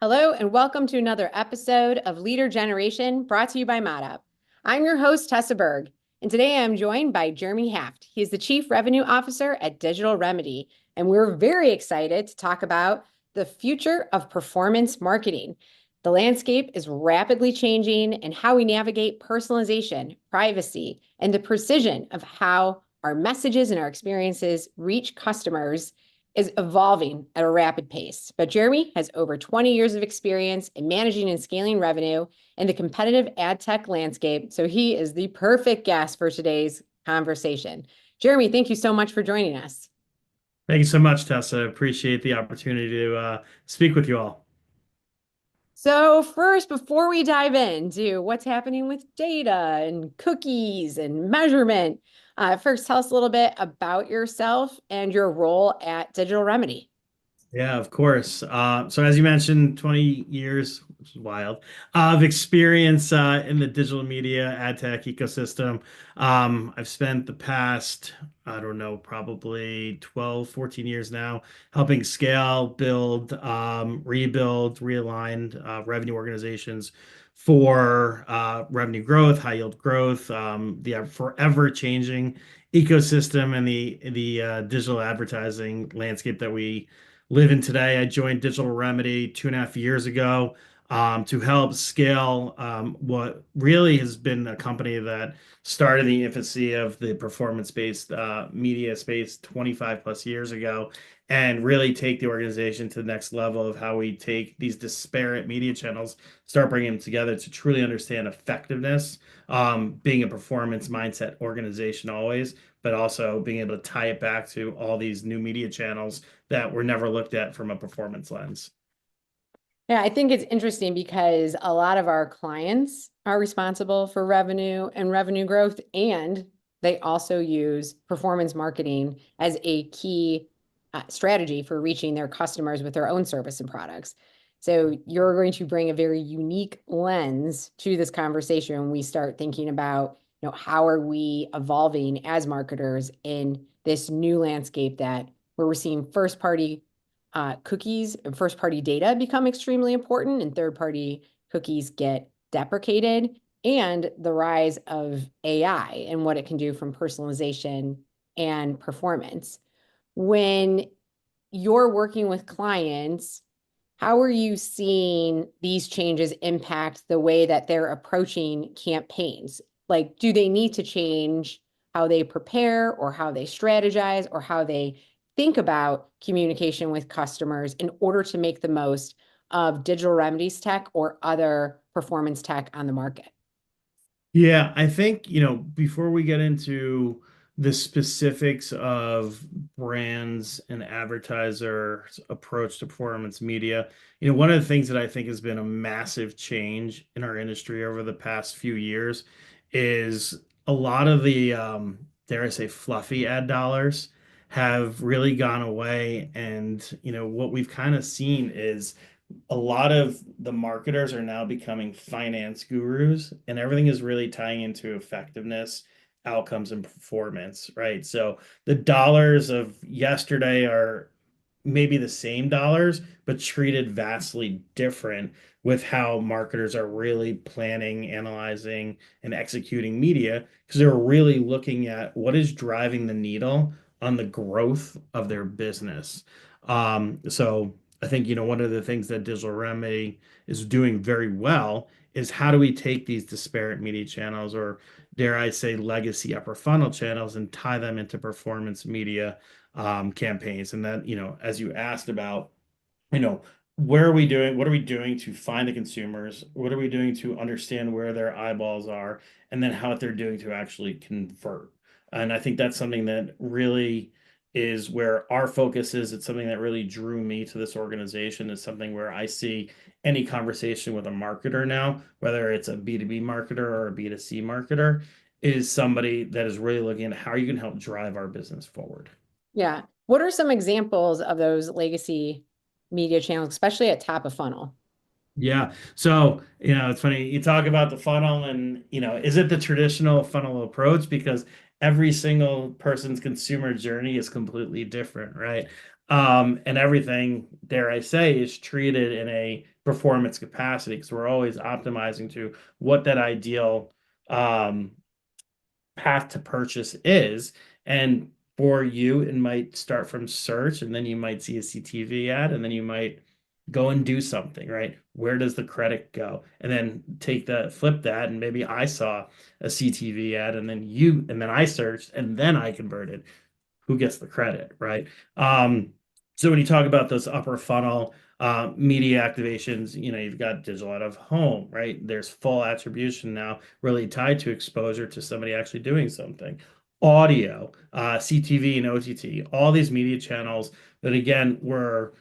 Hello, and welcome to another episode of Leader Generation brought to you by ModUp. I'm your host, Tessa Burg, and today I'm joined by Jeremy Haft. He is the Chief Revenue Officer at Digital Remedy, and we're very excited to talk about the future of performance marketing. The landscape is rapidly changing, and how we navigate personalization, privacy, and the precision of how our messages and our experiences reach customers is evolving at a rapid pace. But Jeremy has over 20 years of experience in managing and scaling revenue in the competitive ad tech landscape. So he is the perfect guest for today's conversation. Jeremy, thank you so much for joining us. Thank you so much, Tessa. Appreciate the opportunity to speak with you all. So first, before we dive into what's happening with data and cookies and measurement, first tell us a little bit about yourself and your role at Digital Remedy. Yeah, of course. So as you mentioned, 20 years, which is wild, of experience in the digital media ad tech ecosystem. I've spent the past, I don't know, probably 12, 14 years now helping scale, build, rebuild, realign revenue organizations for revenue growth, high yield growth, the forever changing ecosystem and the digital advertising landscape that we live in today. I joined Digital Remedy 2.5 years ago to help scale what really has been a company that started the infancy of the performance-based media space 25 plus years ago and really take the organization to the next level of how we take these disparate media channels, start bringing them together to truly understand effectiveness, being a performance mindset organization always, but also being able to tie it back to all these new media channels that were never looked at from a performance lens. Yeah, I think it's interesting because a lot of our clients are responsible for revenue and revenue growth, and they also use performance marketing as a key strategy for reaching their customers with their own service and products. So you're going to bring a very unique lens to this conversation when we start thinking about, how are we evolving as marketers in this new landscape that where we're seeing first party cookies and first party data become extremely important and third party cookies get deprecated, and the rise of AI and what it can do from personalization and performance. When you're working with clients, how are you seeing these changes impact the way that they're approaching campaigns? Like, do they need to change how they prepare or how they strategize or how they think about communication with customers in order to make the most of digital remedies tech or other performance tech on the market? Yeah, I think, before we get into the specifics of brands and advertisers' approach to performance media, one of the things that I think has been a massive change in our industry over the past few years is a lot of the, dare I say, fluffy ad dollars have really gone away. And, what we've kind of seen is a lot of the marketers are now becoming finance gurus, and everything is really tying into effectiveness, outcomes, and performance, right? So the dollars of yesterday are maybe the same dollars, but treated vastly different with how marketers are really planning, analyzing, and executing media because they're really looking at what is driving the needle on the growth of their business. So I think, one of the things that Digital Remedy is doing very well is how do we take these disparate media channels, or dare I say legacy upper funnel channels, and tie them into performance media campaigns. And then, as you asked about, you know, where are we doing, what are we doing to find the consumers? What are we doing to understand where their eyeballs are? And then how they're doing to actually convert. And I think that's something that really is where our focus is. It's something that really drew me to this organization. Is something where I see any conversation with a marketer now, whether it's a B2B marketer or a B2C marketer, is somebody that is really looking at how you can help drive our business forward. Yeah. What are some examples of those legacy media channels, especially at top of funnel? Yeah. So, it's funny. You talk about the funnel and, is it the traditional funnel approach? Because every single person's consumer journey is completely different, right? And everything, dare I say, is treated in a performance capacity because we're always optimizing to what that ideal um, path to purchase is. And for you, it might start from search, and then you might see a CTV ad, and then you might go and do something, right? Where does the credit go? And then flip that, and maybe I saw a CTV ad, and then I searched, and then I converted. Who gets the credit, right? So when you talk about those upper funnel media activations, you've got digital out of home, right? There's full attribution now really tied to exposure to somebody actually doing something. Audio, CTV and OTT, all these media channels that again were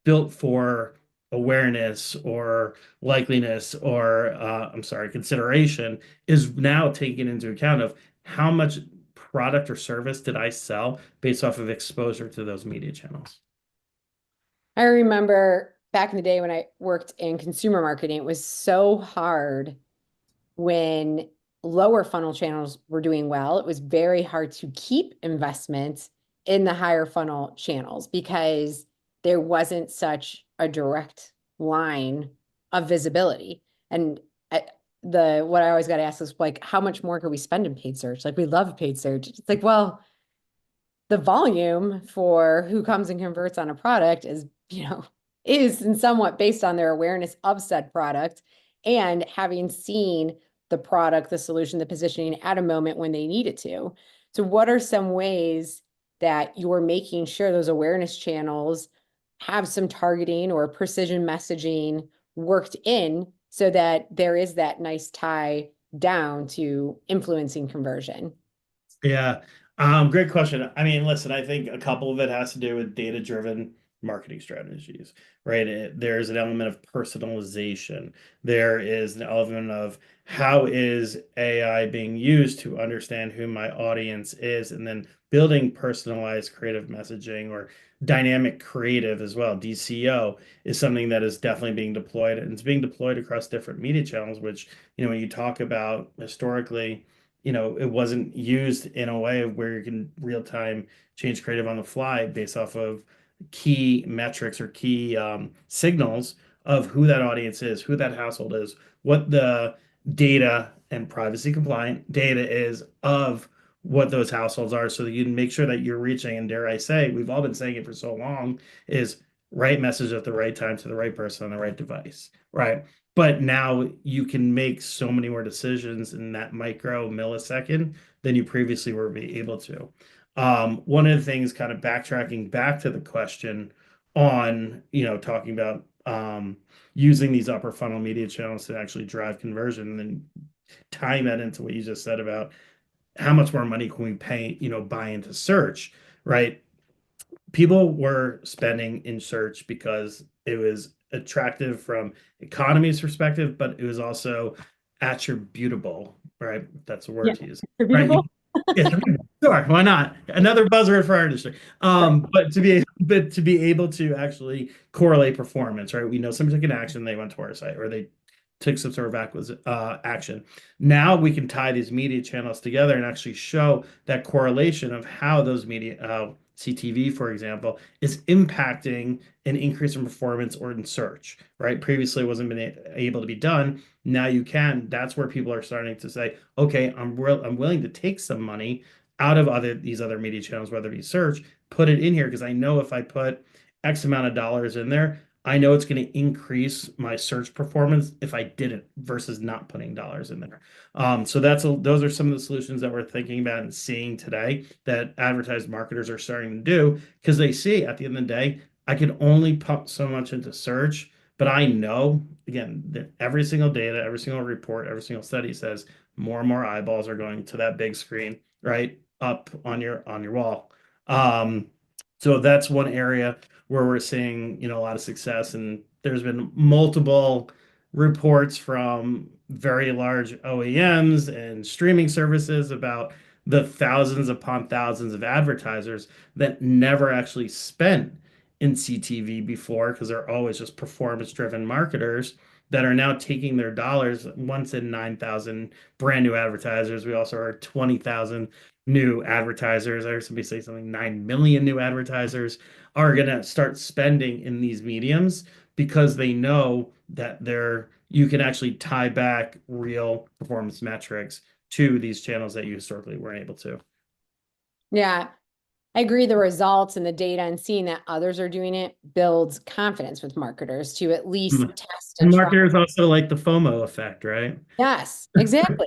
built for awareness or likeliness or I'm sorry, consideration is now taken into account of how much product or service did I sell based off of exposure to those media channels. I remember back in the day when I worked in consumer marketing, it was so hard when lower funnel channels were doing well. It was very hard to keep investments in the higher funnel channels because there wasn't such a direct line of visibility. And what I always got to ask is like, how much more could we spend in paid search? Like, we love paid search. It's like, well, the volume for who comes and converts on a product is in somewhat based on their awareness of said product and having seen the product, the solution, the positioning at a moment when they need it to. So what are some ways that you're making sure those awareness channels have some targeting or precision messaging worked in so that there is that nice tie down to influencing conversion? Yeah. Great question. I mean, listen, I think a couple of it has to do with data-driven marketing strategies, right? There's an element of personalization. There is an element of how is AI being used to understand who my audience is, and then building personalized creative messaging or dynamic creative as well. DCO is something that is definitely being deployed, and it's being deployed across different media channels, which, when you talk about historically, it wasn't used in a way where you can real time change creative on the fly based off of key metrics or key signals of who that audience is, who that household is, what the data and privacy compliant data is of what those households are, so that you can make sure that you're reaching, and dare I say, we've all been saying it for so long, is right message at the right time to the right person on the right device, right? But now you can make so many more decisions in that micro millisecond than you previously were able to. One of the things, kind of backtracking back to the question on, talking about using these upper funnel media channels to actually drive conversion, and then tying that into what you just said about how much more money can we pay, buy into search, right? People were spending in search because it was attractive from economy's perspective, but it was also attributable, right? That's a Yeah. word to use, right? Attributable. Yeah, sure, why not? Another buzzword for our industry. Right. But to be able to actually correlate performance, right? We know somebody took an action, they went to our site, or they took some sort of action. Now we can tie these media channels together and actually show that correlation of how those media, CTV, for example, is impacting an increase in performance or in search, right? Previously, it wasn't been able to be done. Now you can. That's where people are starting to say, okay, I'm willing to take some money out of these other media channels, whether it be search, put it in here because I know if I put X amount of dollars in there, I know it's going to increase my search performance if I didn't versus not putting dollars in there. So those are some of the solutions that we're thinking about and seeing today that advertised marketers are starting to do because they see at the end of the day, I can only pump so much into search, but I know again that every single data, every single report, every single study says more and more eyeballs are going to that big screen, right? Up on your wall. Um, so that's one area where we're seeing, a lot of success. And there's been multiple reports from very large OEMs and streaming services about the thousands upon thousands of advertisers that never actually spent in CTV before because they're always just performance-driven marketers that are now taking their dollars. Once in 9,000 brand new advertisers. We also are 20,000 new advertisers. I heard somebody say something, 9 million new advertisers are going to start spending in these mediums because they know that you can actually tie back real performance metrics to these channels that you historically weren't able to. Yeah, I agree. The results and the data and seeing that others are doing it builds confidence with marketers to at least Mm. test And and try. marketers also like the FOMO effect, right? Yes, exactly.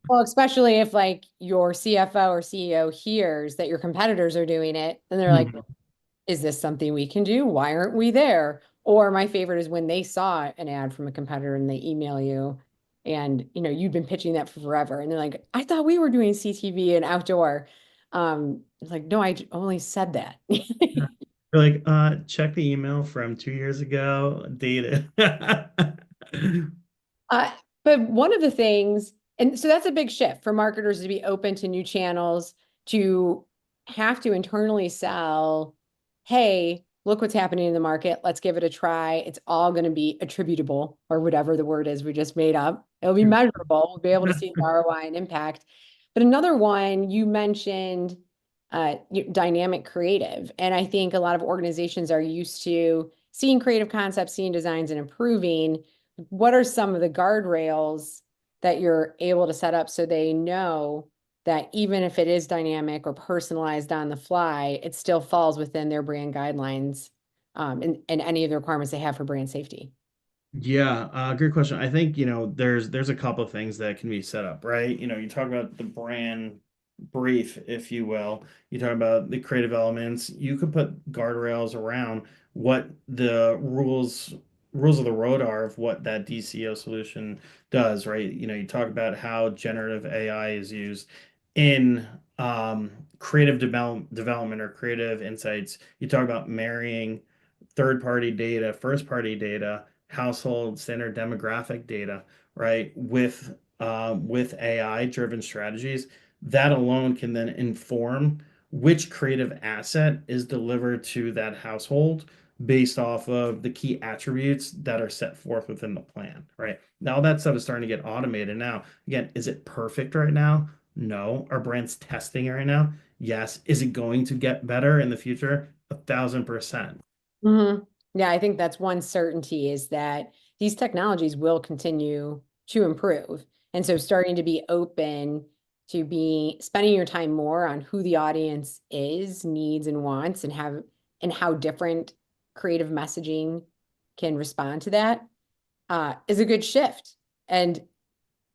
Well, especially if like your CFO or CEO hears that your competitors are doing it, and they're like, Mhm. is this something we can do? Why aren't we there? Or my favorite is when they saw an ad from a competitor and they email you and you've been pitching that for forever. And they're like, I thought we were doing CTV and outdoor. It's like, no, only said that. They're like, check the email from 2 years ago, dated. Uh, but one of the things, and so that's a big shift for marketers to be open to new channels, to have to internally sell, hey, look what's happening in the market. Let's give it a try. It's all going to be attributable or whatever the word is we just made up. It'll be measurable. We'll be able to see the ROI and impact. But another one you mentioned, dynamic creative. And I think a lot of organizations are used to seeing creative concepts, seeing designs, and improving. What are some of the guardrails that you're able to set up so they know that even if it is dynamic or personalized on the fly, it still falls within their brand guidelines, and any of the requirements they have for brand safety? Yeah, great question. I think, there's a couple of things that can be set up, right? You talk about the brand brief, if you will. You talk about the creative elements. You could put guardrails around what the rules of the road are of what that DCO solution does, right? You talk about how generative AI is used in creative development or creative insights. You talk about marrying third-party data, first-party data, household standard demographic data, right? With AI-driven strategies, that alone can then inform which creative asset is delivered to that household based off of the key attributes that are set forth within the plan, right? Now that stuff is starting to get automated now. Again, is it perfect right now? No. Are brands testing it right now? Yes. Is it going to get better in the future? 1,000%. Mhm. Yeah, I think that's one certainty is that these technologies will continue to improve. And so starting to be open to be spending your time more on who the audience is, needs and wants and how different creative messaging can respond to that, is a good shift. And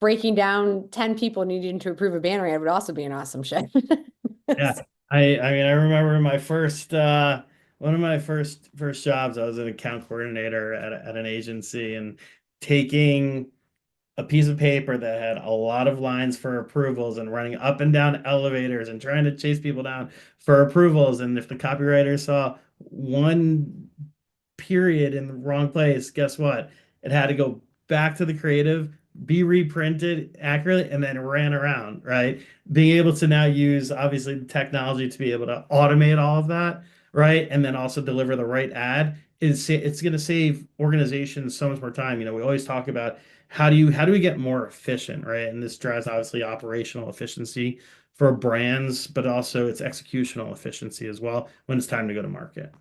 breaking down 10 people needing to approve a banner ad would also be an awesome shift. Yeah. I mean, I remember my first one of my first jobs, I was an account coordinator at an agency and taking a piece of paper that had a lot of lines for approvals and running up and down elevators and trying to chase people down for approvals. And if the copywriter saw one period in the wrong place, guess what? It had to go back to the creative, be reprinted accurately, and then ran around, right? Being able to now use obviously the technology to be able to automate all of that, right? And then also deliver the right ad it's going to save organizations so much more time. We always talk about how do we get more efficient, right? And this drives obviously operational efficiency for brands, but also it's executional efficiency as well when it's time to go to market.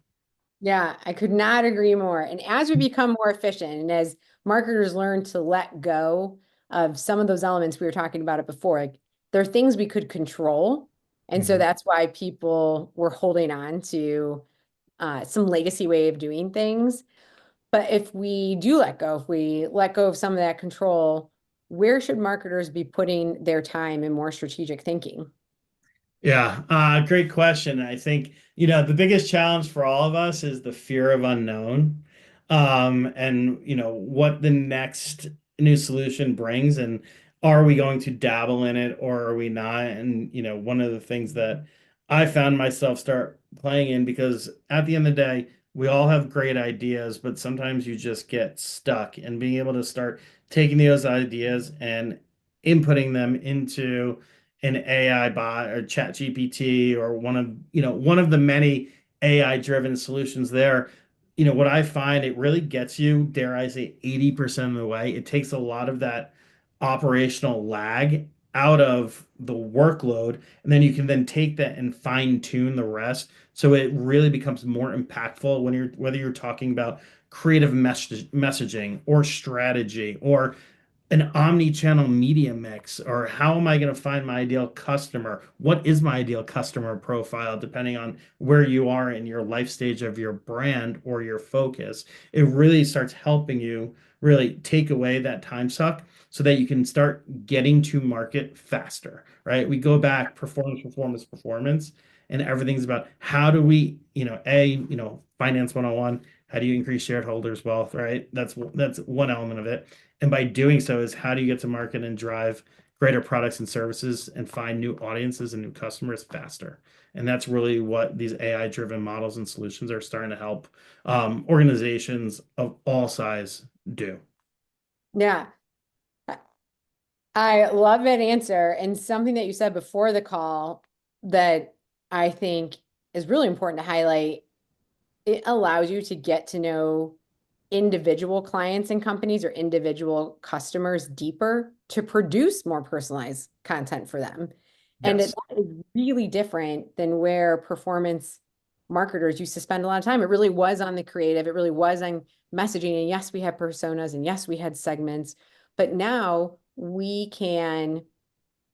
Yeah, I could not agree more. And as we become more efficient and as marketers learn to let go of some of those elements we were talking about it before, like there are things we could control. And so Mhm. that's why people were holding on to some legacy way of doing things. But if we do let go, if we let go of some of that control, where should marketers be putting their time in more strategic thinking? Yeah, great question. I think, the biggest challenge for all of us is the fear of unknown. And what the next new solution brings, and are we going to dabble in it or are we not? And, one of the things that I found myself start playing in, because at the end of the day, we all have great ideas, but sometimes you just get stuck, and being able to start taking those ideas and inputting them into an AI bot or chat GPT or one of the many AI-driven solutions there, what I find it really gets you, dare I say, 80% of the way. It takes a lot of that operational lag out of the workload, and then you can then take that and fine tune the rest. So it really becomes more impactful when whether you're talking about creative messaging or strategy or an omni-channel media mix, or how am I going to find my ideal customer? What is my ideal customer profile, depending on where you are in your life stage of your brand or your focus? It really starts helping you really take away that time suck so that you can start getting to market faster, right? We go back performance, performance, performance, and everything's about how do we, finance 101, how do you increase shareholders' wealth, right? That's one element of it. And by doing so is how do you get to market and drive greater products and services and find new audiences and new customers faster? And that's really what these AI-driven models and solutions are starting to help organizations of all size do. Yeah. I I love that answer. And something that you said before the call that I think is really important to highlight, it allows you to get to know individual clients and companies or individual customers deeper to produce more personalized content for them. And Yes. that is really different than where performance marketers used to spend a lot of time. It really was on the creative, it really was on messaging. And yes, we had personas and yes, we had segments, but now we can,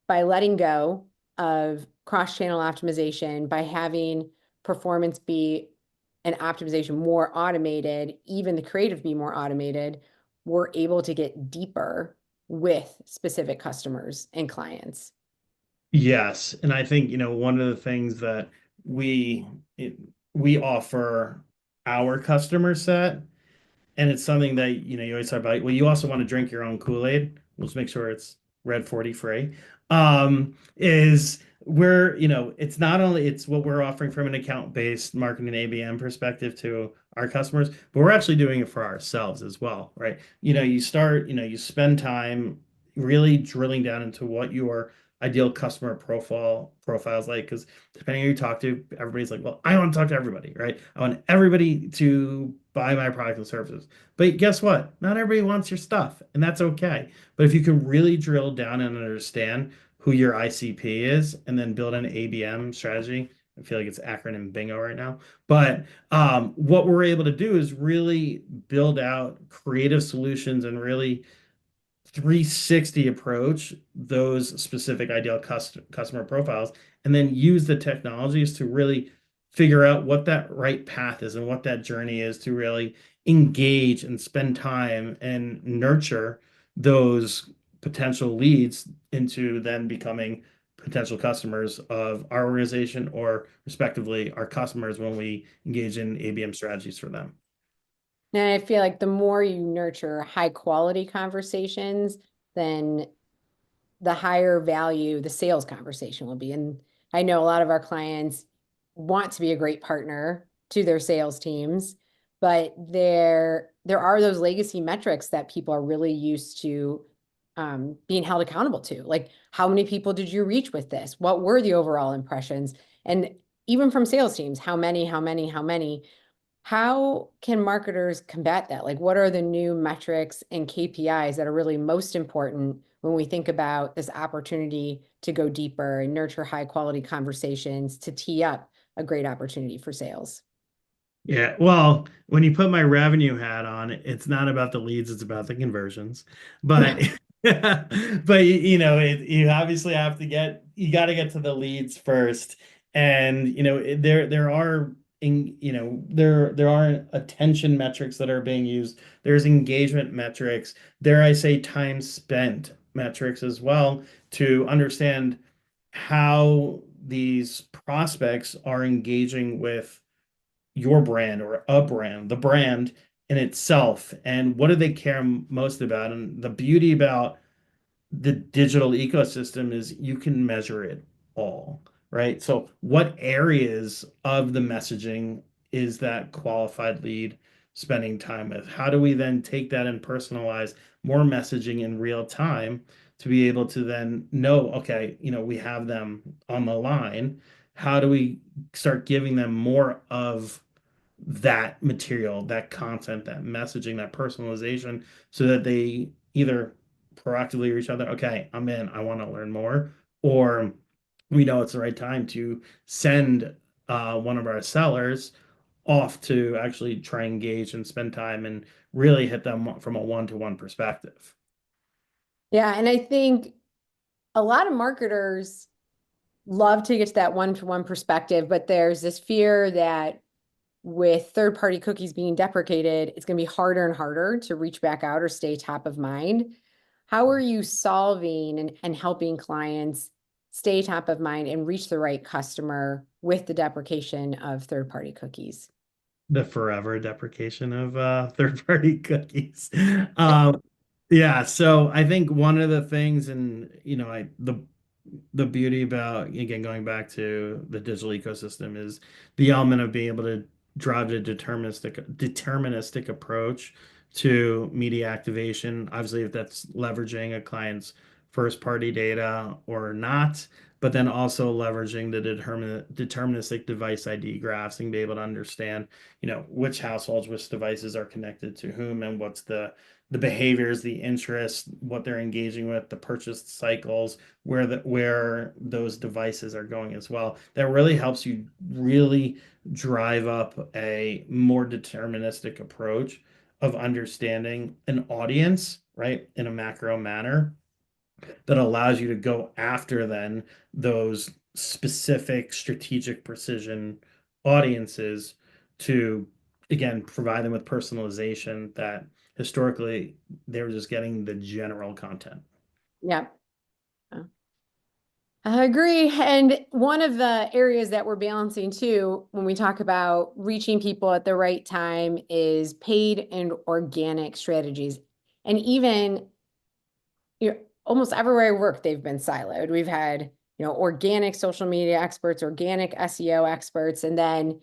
by letting go of cross-channel optimization, by having performance be an optimization more automated, even the creative be more automated, we're able to get deeper with specific customers and clients. Yes, and I think, one of the things that we we offer our customer set, and it's something that you always talk about. Well, you also want to drink your own Kool-Aid. Let's make sure it's Red 40 free. Is we're it's not only it's what we're offering from an account-based marketing ABM perspective to our customers, but we're actually doing it for ourselves as well, right? You spend time really drilling down into what your ideal customer profiles like, because depending on who you talk to, everybody's like, well, I want to talk to everybody, right? I want everybody to buy my product and services. But guess what? Not everybody wants your stuff, and that's okay. But if you can really drill down and understand who your ICP is and then build an ABM strategy, I feel like it's acronym bingo right now. But what we're able to do is really build out creative solutions and really 360 approach those specific ideal customer profiles, and then use the technologies to really figure out what that right path is and what that journey is to really engage and spend time and nurture those potential leads into then becoming potential customers of our organization, or respectively our customers when we engage in ABM strategies for them. And I feel like the more you nurture high quality conversations, then the higher value the sales conversation will be. And I know a lot of our clients want to be a great partner to their sales teams, but there are those legacy metrics that people are really used to being held accountable to. Like, how many people did you reach with this? What were the overall impressions? And even from sales teams, how many, how many, how many? How can marketers combat that? Like, what are the new metrics and KPIs that are really most important when we think about this opportunity to go deeper and nurture high quality conversations to tee up a great opportunity for sales? Yeah, well, when you put my revenue hat on, it's not about the leads, it's about the conversions. But but you obviously have to you got to get to the leads first. And there are there are attention metrics that are being used. There's engagement metrics, dare I say time spent metrics as well, to understand how these prospects are engaging with your brand or a brand, the brand in itself, and what do they care most about. And the beauty about the digital ecosystem is you can measure it all, right? So what areas of the messaging is that qualified lead spending time with? How do we then take that and personalize more messaging in real time to be able to then know, okay, we have them on the line. how do we start giving them more of that material, that content, that messaging, that personalization, so that they either proactively reach out there, okay, I'm in, I want to learn more, or we know it's the right time to send one of our sellers off to actually try and engage and spend time and really hit them from a one-to-one perspective. Yeah, and I think a lot of marketers love to get to that one-to-one perspective, but there's this fear that with third-party cookies being deprecated, it's going to be harder and harder to reach back out or stay top of mind. How are you solving and helping clients stay top of mind and reach the right customer with the deprecation of third-party cookies? The forever deprecation of third-party cookies. Um, yeah, so I think one of the things, and the beauty about, again, going back to the digital ecosystem, is the element of being able to drive a deterministic approach to media activation. Obviously, if that's leveraging a client's first party data or not, but then also leveraging the deterministic device ID graphs and be able to understand, which households, which devices are connected to whom, and what's the behaviors, the interests, what they're engaging with, the purchase cycles, where those devices are going as well. That really helps you really drive up a more deterministic approach of understanding an audience, right, in a macro manner that allows you to go after then those specific strategic precision audiences to, again, provide them with personalization that historically they were just getting the general content. Yeah. I agree. And one of the areas that we're balancing too, when we talk about reaching people at the right time, is paid and organic strategies. And even, almost everywhere I work, they've been siloed. We've had, organic social media experts, organic SEO experts, and then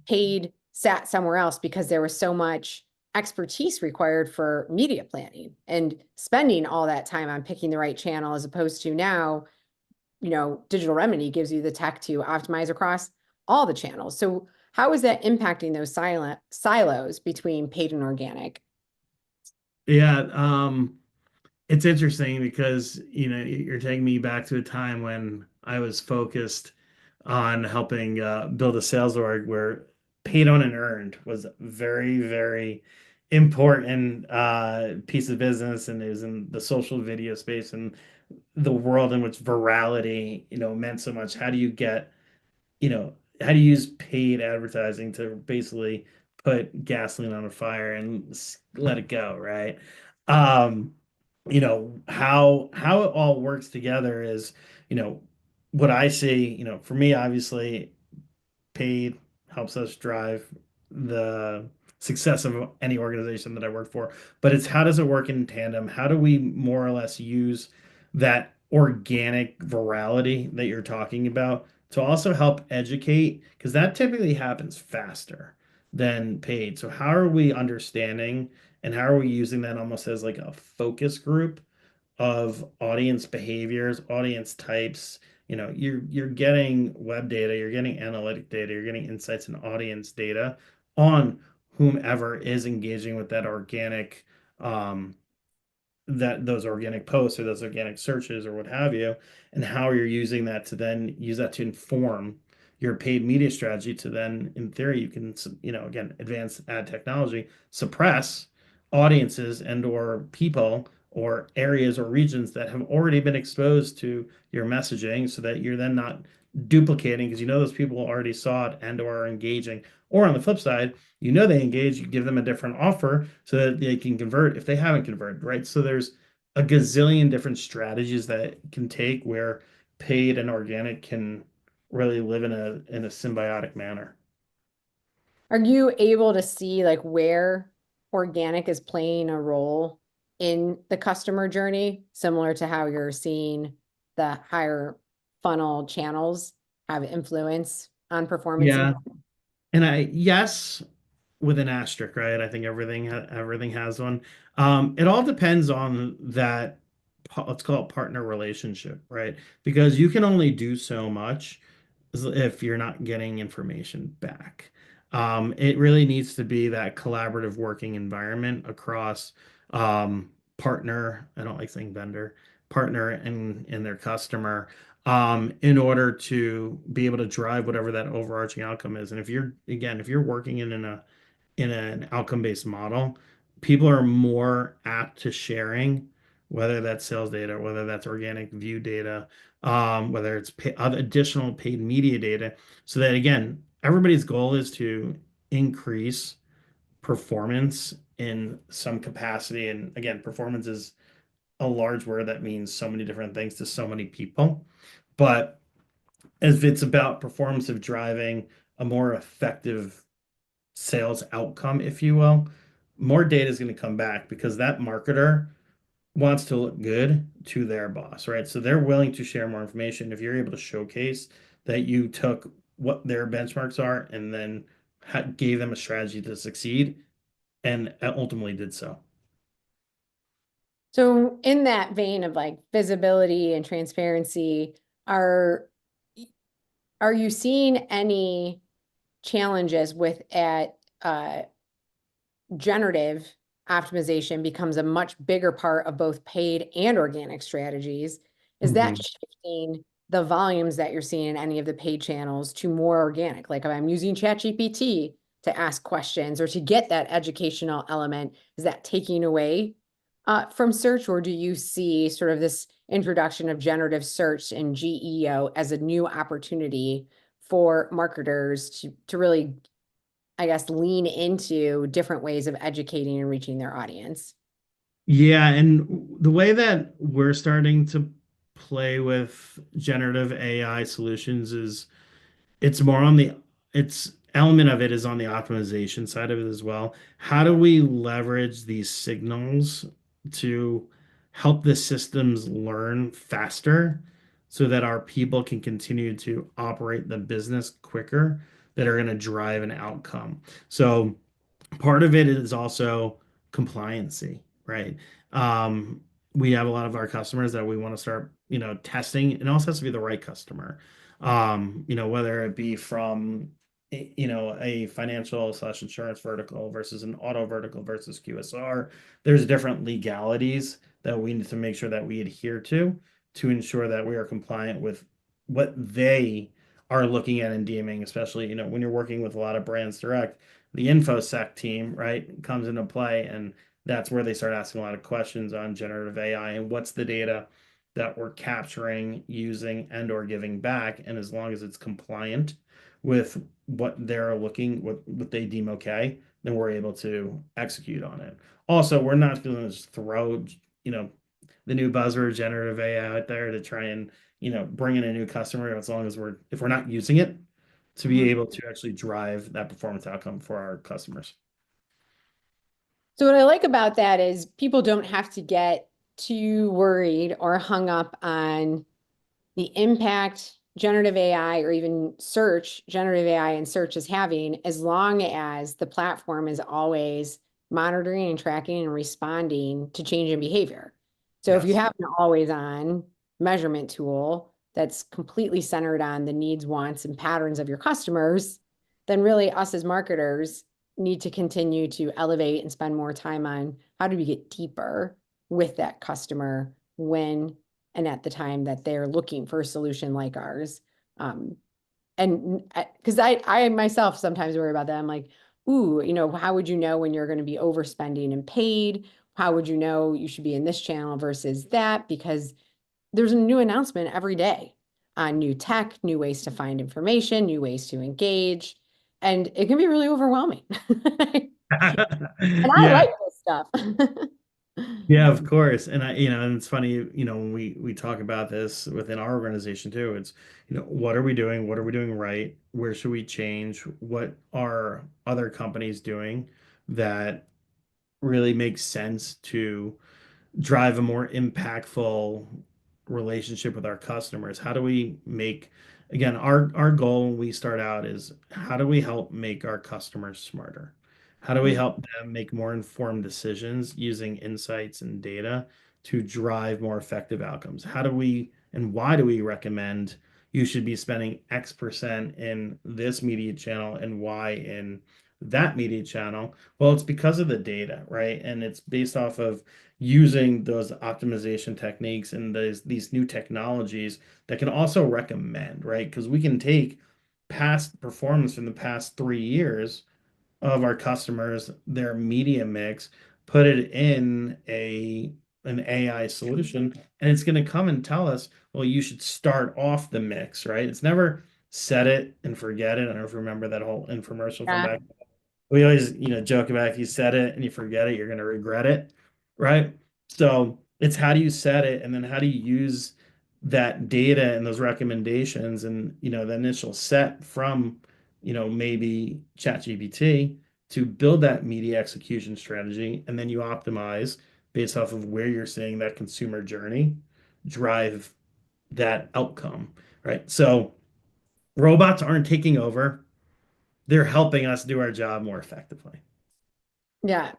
paid sat somewhere else because there was so much expertise required for media planning and spending all that time on picking the right channel, as opposed to now, Digital Remedy gives you the tech to optimize across all the channels. So how is that impacting those silent silos between paid and organic? Yeah, it's interesting because you're taking me back to a time when I was focused on helping build a sales org where paid on and earned was a very, very important piece of business, and it was in the social video space and the world in which virality, meant so much. How do you get, how do you use paid advertising to basically put gasoline on a fire and let it go, right? Um, how it all works together is, you know, what I see, for me, obviously, paid helps us drive the success of any organization that I work for. But it's how does it work in tandem? How do we more or less use that organic virality that you're talking about to also help educate? Because that typically happens faster than paid. So how are we understanding and how are we using that almost as like a focus group of audience behaviors, audience types? You're getting web data, you're getting analytic data, you're getting insights and audience data on whomever is engaging with that organic that those organic posts or those organic searches or what have you, and how you're using that to then use that to inform your paid media strategy to then, in theory, you can, again, advanced ad technology, suppress audiences and or people or areas or regions that have already been exposed to your messaging so that you're then not duplicating because those people already saw it and or are engaging. Or on the flip side, they engage, you give them a different offer so that they can convert if they haven't converted, right? So there's a gazillion different strategies that can take where paid and organic can really live in a symbiotic manner. Are you able to see like where organic is playing a role in the customer journey, similar to how you're seeing the higher funnel channels have influence on performance? Yeah. And yes, with an asterisk, right? I think everything has one. It all depends on that, let's call it partner relationship, right? Because you can only do so much if you're not getting information back. It really needs to be that collaborative working environment across partner, I don't like saying vendor, partner and their customer, in order to be able to drive whatever that overarching outcome is. And if you're, again, if you're working in an outcome-based model, people are more apt to sharing, whether that's sales data, whether that's organic view data, whether it's other additional paid media data, so that again, everybody's goal is to increase performance in some capacity. And again, performance is a large word that means so many different things to so many people. But if it's about performance of driving a more effective sales outcome, if you will, more data is going to come back because that marketer wants to look good to their boss, right? So they're willing to share more information if you're able to showcase that you took what their benchmarks are and then gave them a strategy to succeed and ultimately did so. So in that vein of like visibility and transparency, are are you seeing any challenges with at generative optimization becomes a much bigger part of both paid and organic strategies? Is that Mhm. shifting the volumes that you're seeing in any of the paid channels to more organic? Like if I'm using ChatGPT to ask questions or to get that educational element, is that taking away from search, or do you see sort of this introduction of generative search and GEO as a new opportunity for marketers to really, I guess, lean into different ways of educating and reaching their audience? Yeah, and the way that we're starting to play with generative AI solutions is it's more on the it's element of it is on the optimization side of it as well. How do we leverage these signals to help the systems learn faster so that our people can continue to operate the business quicker that are going to drive an outcome? So part of it is also compliancy, right? Um, we have a lot of our customers that we want to start, testing. It also has to be the right customer. Whether it be from, a financial/insurance vertical versus an auto vertical versus QSR, there's different legalities that we need to make sure that we adhere to ensure that we are compliant with what they are looking at and deeming, especially, when you're working with a lot of brands direct, the infosec team, right, comes into play, and that's where they start asking a lot of questions on generative AI and what's the data that we're capturing, using, and or giving back. And as long as it's compliant with what they're looking, what they deem okay, then we're able to execute on it. Also, we're not going to just throw, you know, the new buzzword generative AI out there to try and, bring in a new customer as long as if we're not using it to be Mhm. able to actually drive that performance outcome for our customers. So what I like about that is people don't have to get too worried or hung up on the impact generative AI or even search, generative AI and search is having, as long as the platform is always monitoring and tracking and responding to change in behavior. So if you Yes. have an always on measurement tool that's completely centered on the needs, wants, and patterns of your customers, then really us as marketers need to continue to elevate and spend more time on how do we get deeper with that customer when and at the time that they're looking for a solution like ours. Um, and because I myself sometimes worry about that. I'm like, ooh, how would you know when you're going to be overspending and paid? How would you know you should be in this channel versus that? Because there's a new announcement every day on new tech, new ways to find information, new ways to engage. And it can be really overwhelming. And I Yeah. like this stuff. Yeah, of course. And and it's funny, when we talk about this within our organization too, it's, what are we doing? What are we doing right? Where should we change? What are other companies doing that really makes sense to drive a more impactful relationship with our customers? How do we make, again, our goal when we start out is how do we help make our customers smarter? How do we help them make more informed decisions using insights and data to drive more effective outcomes? How do we and why do we recommend, you should be spending X% in this media channel and Y in that media channel. Well, it's because of the data, right? And it's based off of using those optimization techniques and these new technologies that can also recommend, right? Because we can take past performance from the past 3 years of our customers, their media mix, put it in an AI solution, and it's going to come and tell us, well, you should start off the mix, right? It's never set it and forget it. I don't know if you remember that whole infomercial from Yeah. back. We always, joke about if you set it and you forget it, you're going to regret it, right? So it's how do you set it, and then how do you use that data and those recommendations and the initial set from maybe ChatGPT to build that media execution strategy, and then you optimize based off of where you're seeing that consumer journey drive that outcome, right? So robots aren't taking over, they're helping us do our job more effectively. Yeah.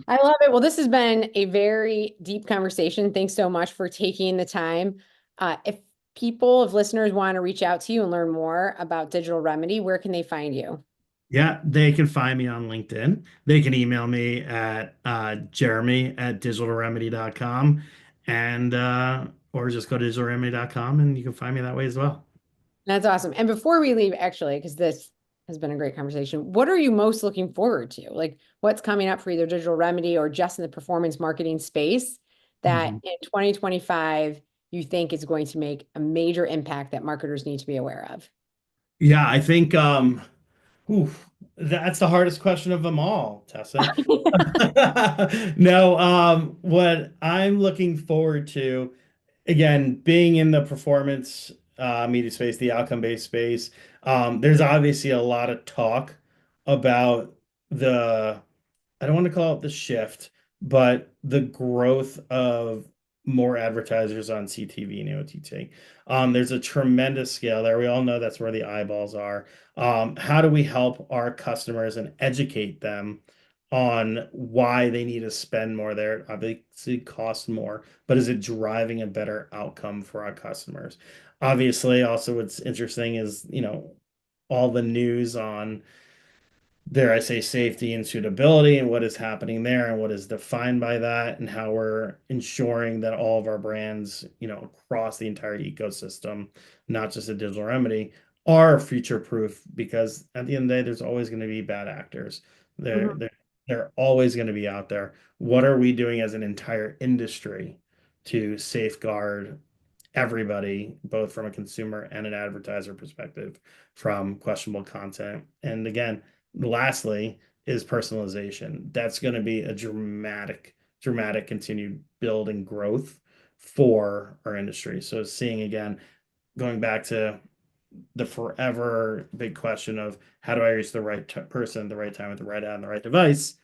I love it. Well, this has been a very deep conversation. Thanks so much for taking the time. If listeners want to reach out to you and learn more about Digital Remedy, where can they find you? Yeah, they can find me on LinkedIn. They can email me at jeremy@digitalremedy.com, and or just go to digitalremedy.com and you can find me that way as well. That's awesome. And before we leave, actually, because this has been a great conversation, what are you most looking forward to? Like what's coming up for either Digital Remedy or just in the performance marketing space that Mhm. in 2025 you think is going to make a major impact that marketers need to be aware of? Yeah, I think oof, that's the hardest question of them all, Tessa. No, what I'm looking forward to, again, being in the performance media space, the outcome-based space, there's obviously a lot of talk about the I don't want to call it the shift, but the growth of more advertisers on CTV and OTT. There's a tremendous scale there. We all know that's where the eyeballs are. How do we help our customers and educate them on why they need to spend more there? Obviously, it costs more, but is it driving a better outcome for our customers? Obviously, also what's interesting is, all the news on, dare I say, safety and suitability and what is happening there and what is defined by that and how we're ensuring that all of our brands, across the entire ecosystem, not just a Digital Remedy, are future proof because at the end of the day, there's always going to be bad actors. They're, Mhm. they're, they're always going to be out there. What are we doing as an entire industry to safeguard everybody, both from a consumer and an advertiser perspective, from questionable content? And again, lastly, is personalization. That's going to be a dramatic continued build and growth for our industry. So seeing again, going back to the forever big question of how do I reach the right person at the right time with the right ad and the right device?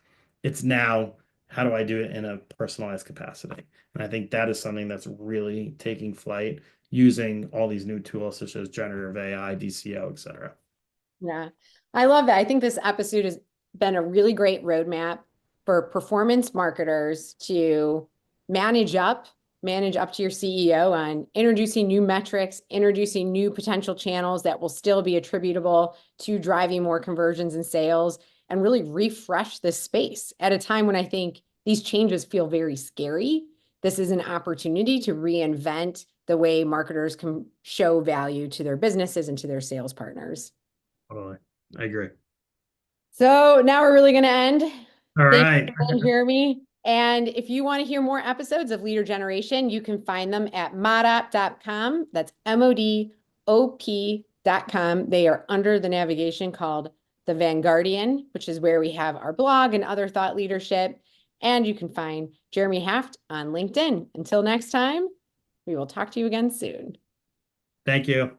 It's now how do I do it in a personalized capacity? And I think that is something that's really taking flight using all these new tools such as generative AI, DCO, et cetera. Yeah, I love that. I think this episode has been a really great roadmap for performance marketers to manage up, manage up to your CEO on introducing new metrics, introducing new potential channels that will still be attributable to driving more conversions and sales, and really refresh this space at a time when I think these changes feel very scary. This is an opportunity to reinvent the way marketers can show value to their businesses and to their sales partners. Totally. I agree. So now we're really going to end. All Thank right. you again, Jeremy. And if you want to hear more episodes of Leader Generation, you can find them at modop.com. That's MODOP.com. They are under the navigation called The Vanguardian, which is where we have our blog and other thought leadership. And you can find Jeremy Haft on LinkedIn. Until next time, we will talk to you again soon. Thank you.